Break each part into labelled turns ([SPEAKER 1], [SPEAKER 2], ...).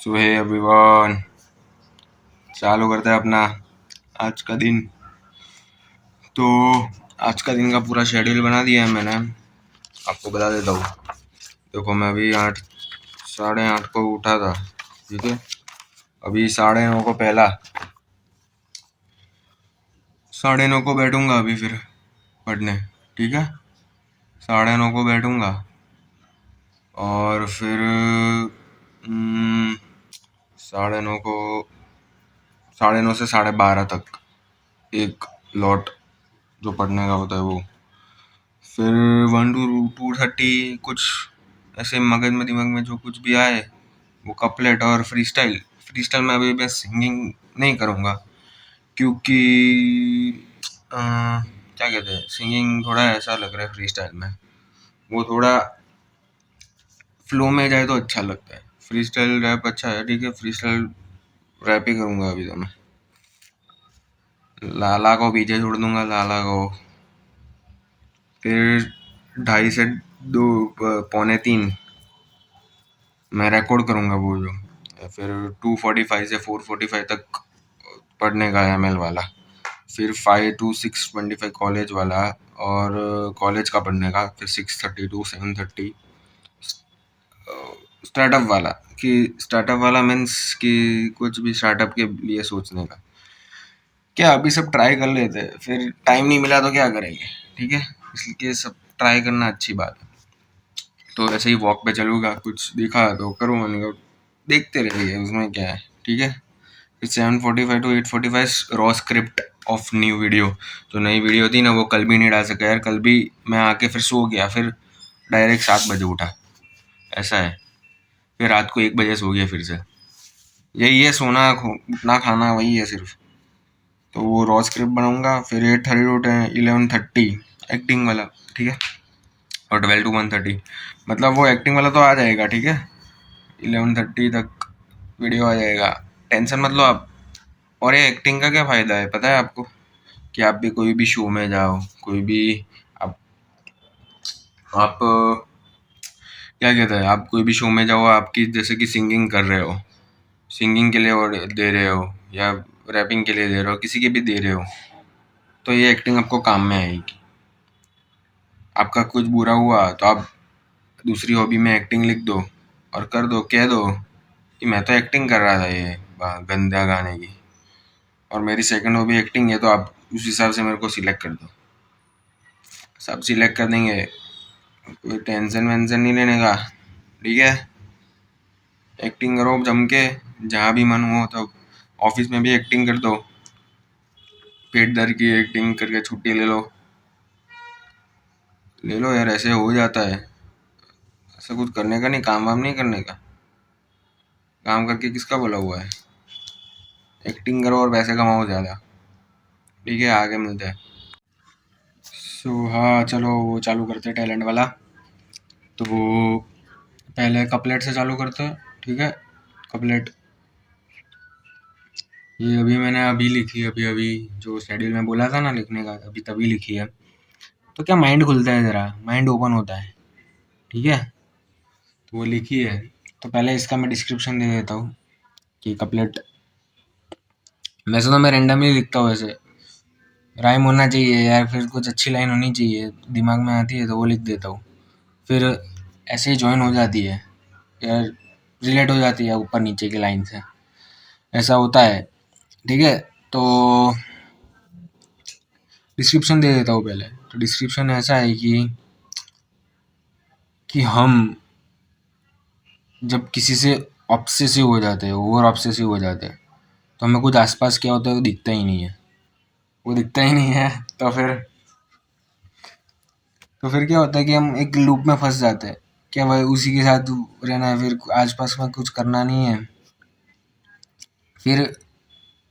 [SPEAKER 1] सो hey everyone, चालू करते हैं अपना आज का दिन। तो आज का दिन का पूरा शेड्यूल बना दिया है मैंने, आपको बता देता हूँ। देखो, मैं अभी 8, 8:30 को उठा था, ठीक है। अभी 9:30 को पहला 9:30 को बैठूंगा अभी फिर पढ़ने, ठीक है। 9:30 को बैठूंगा और फिर 9:30 को 9:30 से 12:30 तक एक लॉट जो पढ़ने का होता है वो। फिर 1 to 2:30 कुछ ऐसे मगज में दिमाग में जो कुछ भी आए वो कपलेट और फ्री स्टाइल में अभी मैं सिंगिंग नहीं करूँगा, क्योंकि क्या कहते हैं, सिंगिंग थोड़ा ऐसा लग रहा है फ्री स्टाइल में, वो थोड़ा फ्लो में जाए तो अच्छा लगता है। फ्री स्टाइल रैप अच्छा है, ठीक है, फ्री स्टाइल रैप ही करूँगा अभी तो मैं। लाला को पीछे छोड़ दूंगा, लाला को। फिर 2:30 से 2, 2:45 मैं रिकॉर्ड करूँगा वो जो। फिर 2:45 से 4:45 तक पढ़ने का ML वाला। फिर 5 to 6:25 कॉलेज वाला और कॉलेज का पढ़ने का। फिर 6:30 to 7:30 स्टार्टअप वाला। कि स्टार्टअप वाला मीन्स कि कुछ भी स्टार्टअप के लिए सोचने का। क्या अभी सब ट्राई कर लेते हैं, फिर टाइम नहीं मिला तो क्या करेंगे, ठीक है। इसलिए सब ट्राई करना अच्छी बात है। तो ऐसे ही वॉक पे चलूँगा, कुछ दिखा तो करूँगा, नहीं तो देखते रहिए, उसमें क्या है, ठीक है। फिर 7:45 to 8:45 raw script of new video. जो नई वीडियो थी ना, वो कल भी नहीं डाल सका यार। कल भी मैं आके फिर सो गया, फिर डायरेक्ट 7 बजे उठा, ऐसा है। फिर रात को 1 बजे सो गया फिर से। यही है, सोना उठना खाना वही है सिर्फ। तो वो रॉ स्क्रिप्ट बनाऊंगा। फिर 8:30 to 11:30 एक्टिंग वाला, ठीक है। और 12 to 1:30 मतलब वो एक्टिंग वाला तो आ जाएगा, ठीक है। 11:30 तक वीडियो आ जाएगा, टेंशन मत लो आप। और ये एक्टिंग का क्या फ़ायदा है पता है आपको, कि आप भी कोई भी शो में जाओ, कोई भी आप आप क्या कहते हैं, आप कोई भी शो में जाओ, आपकी जैसे कि सिंगिंग कर रहे हो, सिंगिंग के लिए और दे रहे हो या रैपिंग के लिए दे रहे हो, किसी के भी दे रहे हो, तो ये एक्टिंग आपको काम में आएगी। आपका कुछ बुरा हुआ तो आप दूसरी हॉबी में एक्टिंग लिख दो और कर दो, कह दो कि मैं तो एक्टिंग कर रहा था ये गंदा गाने की, और मेरी सेकंड हॉबी एक्टिंग है, तो आप उस हिसाब से मेरे को सिलेक्ट कर दो। सब सिलेक्ट कर देंगे, कोई टेंशन वेंशन नहीं लेने का, ठीक है। एक्टिंग करो जम के, जहाँ भी मन हो। तो ऑफिस में भी एक्टिंग कर दो, पेट दर्द की एक्टिंग करके छुट्टी ले लो यार, ऐसे हो जाता है। ऐसा कुछ करने का नहीं, काम वाम नहीं करने का। काम करके किसका बोला हुआ है, एक्टिंग करो और पैसे कमाओ ज़्यादा, ठीक है। आगे मिलते हैं। हाँ, चलो वो चालू करते हैं टैलेंट वाला। तो पहले कपलेट से चालू करते हैं, ठीक है। कपलेट ये अभी लिखी है, अभी जो शेड्यूल में बोला था ना लिखने का, अभी तभी लिखी है। तो क्या माइंड खुलता है, ज़रा माइंड ओपन होता है, ठीक है। तो वो लिखी है। तो पहले इसका मैं डिस्क्रिप्शन दे देता हूँ कि कपलेट। वैसे तो मैं रेंडमली लिखता हूँ, ऐसे राइम होना चाहिए यार, फिर कुछ अच्छी लाइन होनी चाहिए, दिमाग में आती है तो वो लिख देता हूँ। फिर ऐसे ही जॉइन हो जाती है यार, रिलेट हो जाती है ऊपर नीचे की लाइन से, ऐसा होता है, ठीक है। तो डिस्क्रिप्शन दे देता हूँ पहले। तो डिस्क्रिप्शन ऐसा है कि हम जब किसी से ऑब्सेसिव हो जाते हैं, ओवर ऑब्सेसिव हो जाते हैं, तो हमें कुछ आसपास क्या होता है वो दिखता ही नहीं है। वो दिखता ही नहीं है तो फिर क्या होता है कि हम एक लूप में फंस जाते हैं। क्या वह उसी के साथ रहना है, फिर आसपास में कुछ करना नहीं है। फिर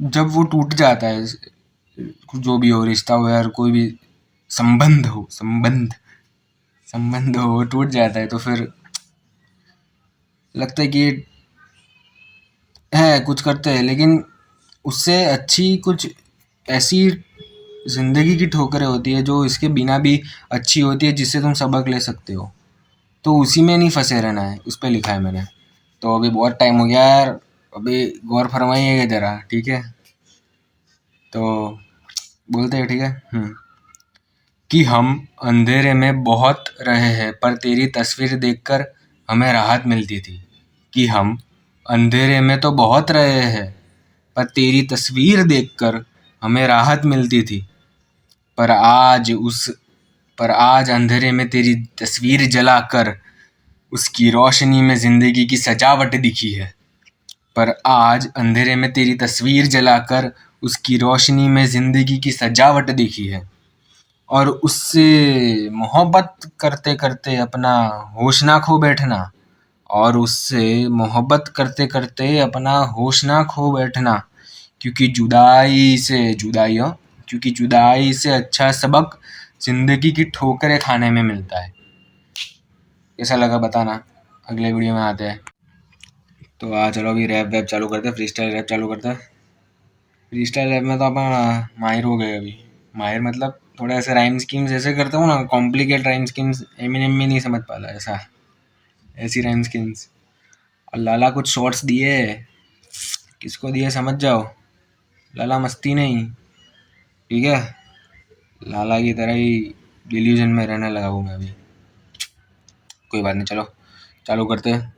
[SPEAKER 1] जब वो टूट जाता है, जो भी हो, रिश्ता हो यार, कोई भी संबंध हो, वो टूट जाता है, तो फिर लगता है कि है कुछ करते हैं, लेकिन उससे अच्छी कुछ ऐसी जिंदगी की ठोकरें होती है जो इसके बिना भी अच्छी होती है, जिससे तुम सबक ले सकते हो। तो उसी में नहीं फंसे रहना है, उस पर लिखा है मैंने। तो अभी बहुत टाइम हो गया यार, अभी गौर फरमाइएगा जरा, ठीक है? तो बोलते हैं, ठीक है। कि हम अंधेरे में बहुत रहे हैं पर तेरी तस्वीर देखकर हमें राहत मिलती थी। कि हम अंधेरे में तो बहुत रहे हैं पर तेरी तस्वीर देखकर हमें राहत मिलती थी। पर आज उस पर आज अंधेरे में तेरी तस्वीर जलाकर उसकी रोशनी में जिंदगी की सजावट दिखी है। पर आज अंधेरे में तेरी तस्वीर जलाकर उसकी रोशनी में जिंदगी की सजावट दिखी है। और उससे मोहब्बत करते करते अपना होश ना खो बैठना। और उससे मोहब्बत करते करते अपना होश ना खो बैठना। क्योंकि जुदाई से अच्छा सबक जिंदगी की ठोकरें खाने में मिलता है। कैसा लगा बताना, अगले वीडियो में आते हैं। तो चलो अभी रैप वैप चालू करते हैं, फ्री स्टाइल रैप चालू करते हैं। फ्री स्टाइल रैप में तो अपन माहिर हो गए अभी। माहिर मतलब थोड़ा ऐसे राइम स्कीम्स ऐसे करता हूँ ना, कॉम्प्लिकेट राइम स्कीम्स एमिनेम भी नहीं समझ पाता, ऐसा ऐसी राइम स्कीम्स। और लाला कुछ शॉर्ट्स दिए, किसको दिए समझ जाओ। लाला मस्ती नहीं, ठीक है? लाला की तरह ही डिल्यूजन में रहने लगा हूँ मैं अभी। कोई बात नहीं, चलो चालू करते हैं।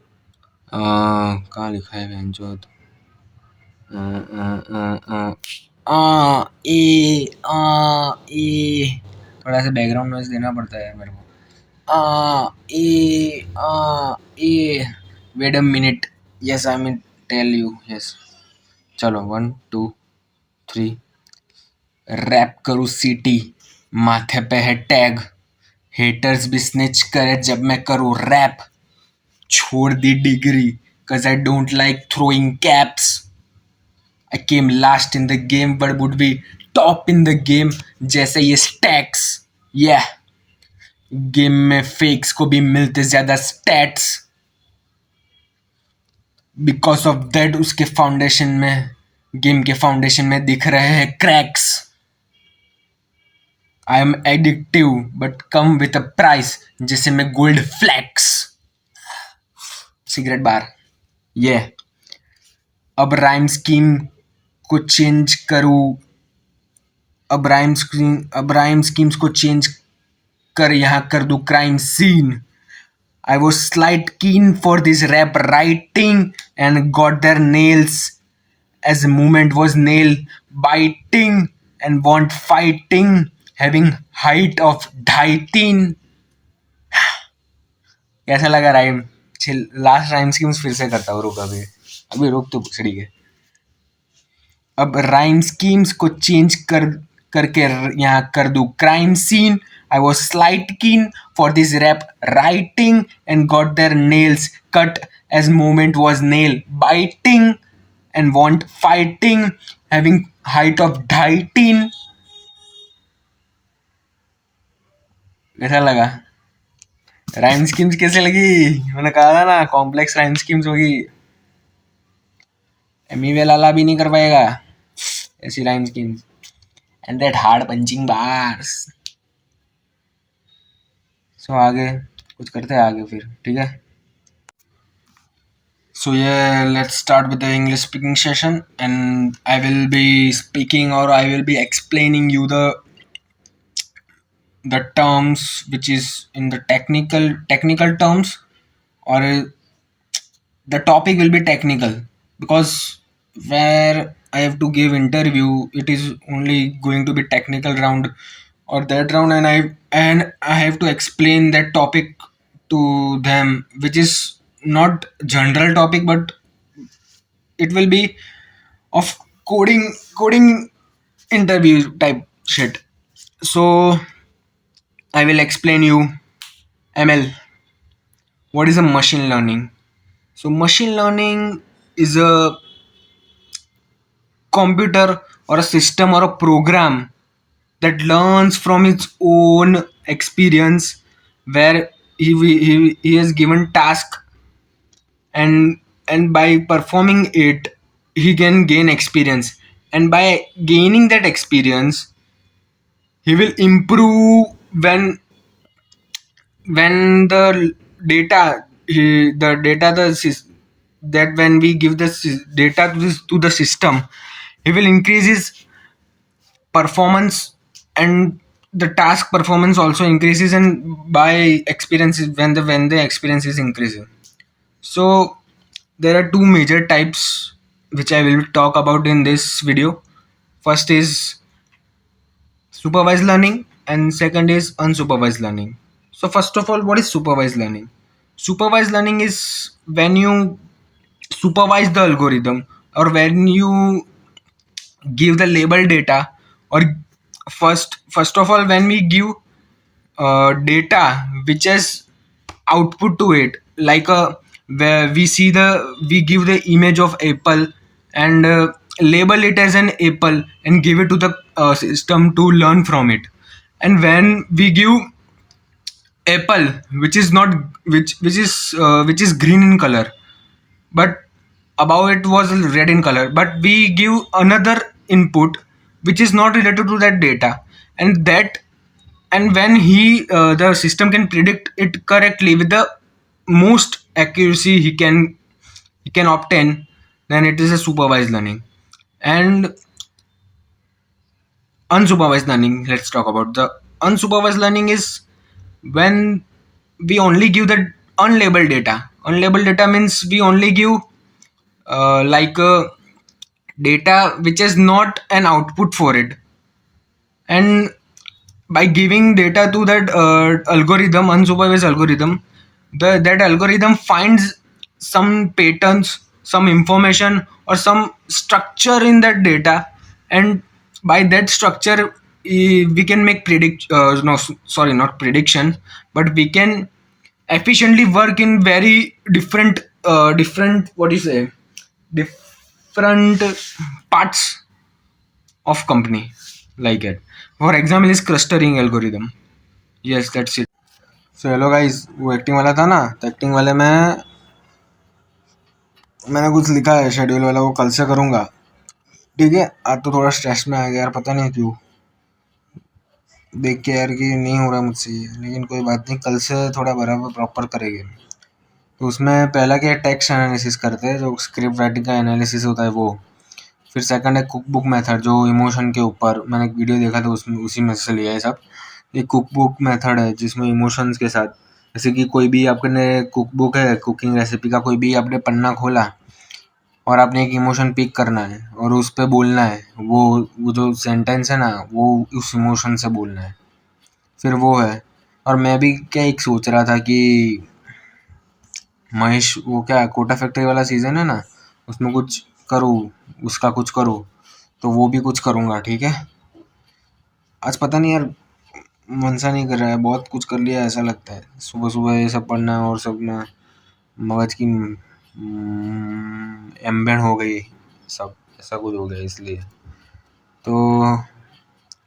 [SPEAKER 1] कहाँ लिखा है बेंचो? ए थोड़ा सा बैकग्राउंड नॉइज देना पड़ता है मेरे को। Hey wait a minute, yes I mean tell you, yes. चलो 1 2 3। रैप करूँ सीटी, माथे पे है टैग, हेटर्स भी स्निच करे जब मैं करूँ रैप। छोड़ दी degree cause I don't like throwing caps. I came last in the game but would be top in the game जैसे ये stacks. Yeah, गेम में फेक्स को भी मिलते ज्यादा स्टैट्स। बिकॉज ऑफ दैट उसके फाउंडेशन में, गेम के फाउंडेशन में दिख रहे हैं cracks. I am addictive but come with a price, जैसे मैं गोल्ड फ्लैक्स सिगरेट बार। ये अब राइम स्कीम को चेंज करूँ, अब राइम स्कीम्स को चेंज कर यहाँ कर दूँ crime scene. I was slight keen for this rap writing and got their nails as the movement was nail biting and want fighting, having height of 2.5। कैसा लगा राइम? लास्ट राइम स्कीम्स फिर से करता हूँ, रुक अभी अभी रुक तो पुछड़ी के। अब राइम स्कीम्स को चेंज करके यहाँ कर दूँ crime scene. I was slight keen for this rap writing and got their nails cut as moment was nail biting and want fighting, having height of 2.5। कैसा लगा? राइम स्कीम्स कैसे लगी? मैंने कहा था ना कॉम्प्लेक्स राइम स्कीम्स होगी, एमी लाला भी नहीं कर पाएगा ऐसी rhyme schemes. And that hard punching bars. So आगे कुछ करते हैं आगे फिर, ठीक है? So yeah, let's start with the English speaking session, and I will be speaking or I will be explaining you the terms which is in the technical terms, or the topic will be technical, because where I have to give interview, it is only going to be technical round or that round, and I have to explain that topic to them, which is not general topic, but it will be of coding interview type shit. So I will explain you ML. What is a machine learning? So machine learning is a computer or a system or a program that learns from its own experience, where he is given task, and by performing it he can gain experience, and by gaining that experience he will improve when the data the data that when we give the data to the system, he will increase his performance, and the task performance also increases, and by experiences, when the experience is increasing. So there are two major types which I will talk about in this video. First is supervised learning and second is unsupervised learning. So first of all, what is supervised learning? Supervised learning is when you supervise the algorithm, or when you give the label data, or first of all, when we give data which has output to it, like where we give the image of apple, and label it as an apple and give it to the system to learn from it. And when we give apple which is not which is green in color, but above it was red in color, but we give another input which is not related to that data, and that, and when the system can predict it correctly with the most accuracy he can obtain, then it is a supervised learning. And unsupervised learning, let's talk about the unsupervised learning is when we only give the unlabeled data. Unlabeled data means we only give like data which is not an output for it, and by giving data to that algorithm, unsupervised algorithm, that algorithm finds some patterns, some information, or some structure in that data, and by that structure we can make predict no sorry, not prediction, but we can efficiently work in very different, what do you say, different parts of company, like it. For example is clustering algorithm. Yes, that's it. So hello guys, वो acting वाला था ना, तो acting वाले में मैंने कुछ लिखा है शेड्यूल वाला, वो कल से करूँगा। ठीक है, आज तो थोड़ा स्ट्रेस में आ गया यार, पता नहीं क्यों, देख के यार कि नहीं हो रहा मुझसे ये, लेकिन कोई बात नहीं, कल से थोड़ा बराबर प्रॉपर करेंगे। तो उसमें पहला क्या है, टेक्स्ट एनालिसिस करते हैं, जो स्क्रिप्ट राइटिंग का एनालिसिस होता है वो। फिर सेकंड है कुक बुक मेथड, जो इमोशन के ऊपर मैंने एक वीडियो देखा था, उसमें उसी में से लिया है सब। एक कुक बुक मेथड है जिसमें इमोशंस के साथ, जैसे कि कोई भी आपने कुक बुक है, कुकिंग रेसिपी का कोई भी आपने पन्ना खोला और आपने एक इमोशन पिक करना है और उस पर बोलना है, वो जो सेंटेंस है ना, वो उस इमोशन से बोलना है। फिर वो है। और मैं भी क्या एक सोच रहा था कि महेश, वो क्या कोटा फैक्ट्री वाला सीजन है ना, उसमें कुछ करूँ, उसका कुछ करूँ, तो वो भी कुछ करूँगा। ठीक है, आज पता नहीं यार, मन सा नहीं कर रहा है, बहुत कुछ कर लिया ऐसा लगता है, सुबह सुबह ये सब पढ़ना और सब में मगज की एम्बेड हो गई, सब ऐसा कुछ हो गया, इसलिए तो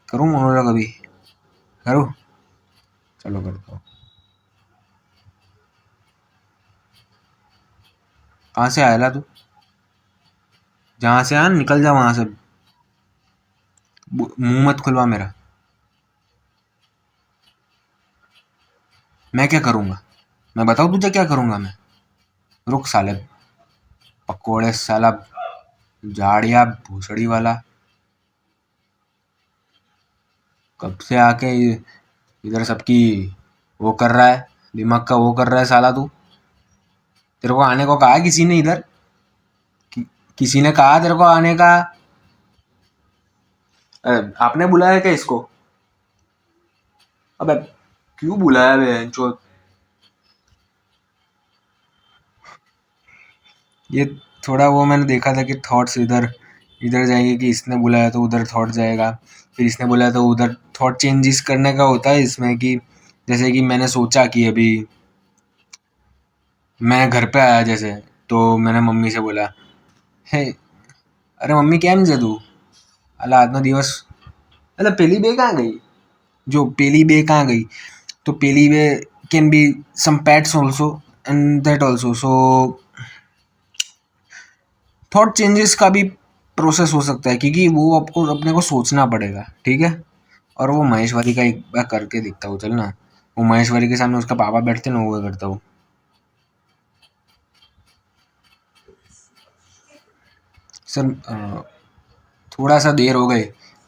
[SPEAKER 1] करूँ मोनोलॉग अभी, करूँ, चलो करता हूँ। कहाँ से आया तू? जहाँ से आया निकल जा वहाँ से, मुंह मत खुलवा मेरा। मैं क्या करूँगा, मैं बताऊँ तुझे क्या करूँगा मैं? रुक साले पकोड़े, साला झाड़िया भूसड़ी वाला, कब से आके इधर सबकी वो कर रहा है, दिमाग का वो कर रहा है साला तू। तेरे को आने को कहा किसी ने इधर? किसी ने कहा तेरे को आने का? आपने बुलाया क्या इसको? अबे क्यों बुलाया बे जो? ये थोड़ा वो मैंने देखा था कि थॉट्स इधर इधर जाएंगे, कि इसने बुलाया तो उधर थॉट जाएगा, फिर इसने बुलाया तो उधर थॉट चेंजेस करने का होता है इसमें। कि जैसे कि मैंने सोचा कि अभी मैं घर पे आया जैसे, तो मैंने मम्मी से बोला, हे अरे मम्मी केम છે તું? अला આજનો દિવસ, अला पेली बे कहाँ गई? जो पेली बे कहाँ गई? तो पेली बे can be some pets also, and that also. So thought changes का भी प्रोसेस हो सकता है, क्योंकि वो आपको अपने को सोचना पड़ेगा। ठीक है, और वो महेश्वरी का एक बार करके दिखता हूँ, चल ना, वो महेश्वरी के सामने उसका पापा बैठते ना, वो करता हूँ। सर थोड़ा सा देर हो गई,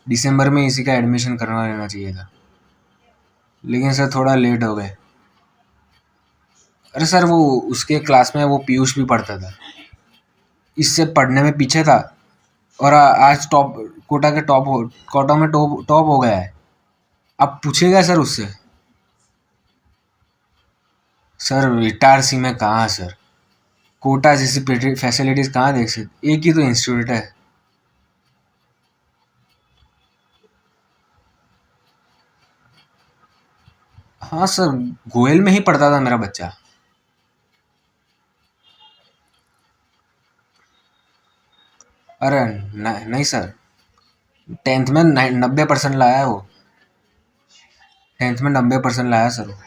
[SPEAKER 1] दिसंबर में इसी का एडमिशन करवा लेना चाहिए था, लेकिन सर थोड़ा लेट हो गए। अरे सर वो उसके क्लास में वो पीयूष भी पढ़ता था, इससे पढ़ने में पीछे था, और आज टॉप, कोटा के टॉप हो, कोटा में टॉप टॉप हो गया है। अब पूछेगा सर उससे। सर इटारसी में कहाँ सर, कोटा जैसी फैसिलिटीज कहाँ देख सकते, एक ही तो इंस्टीट्यूट है। हाँ सर, गोयल में ही पढ़ता था मेरा बच्चा। अरे नहीं सर, 10th में 90% लाया है वो, 10th में 90% लाया सर वो।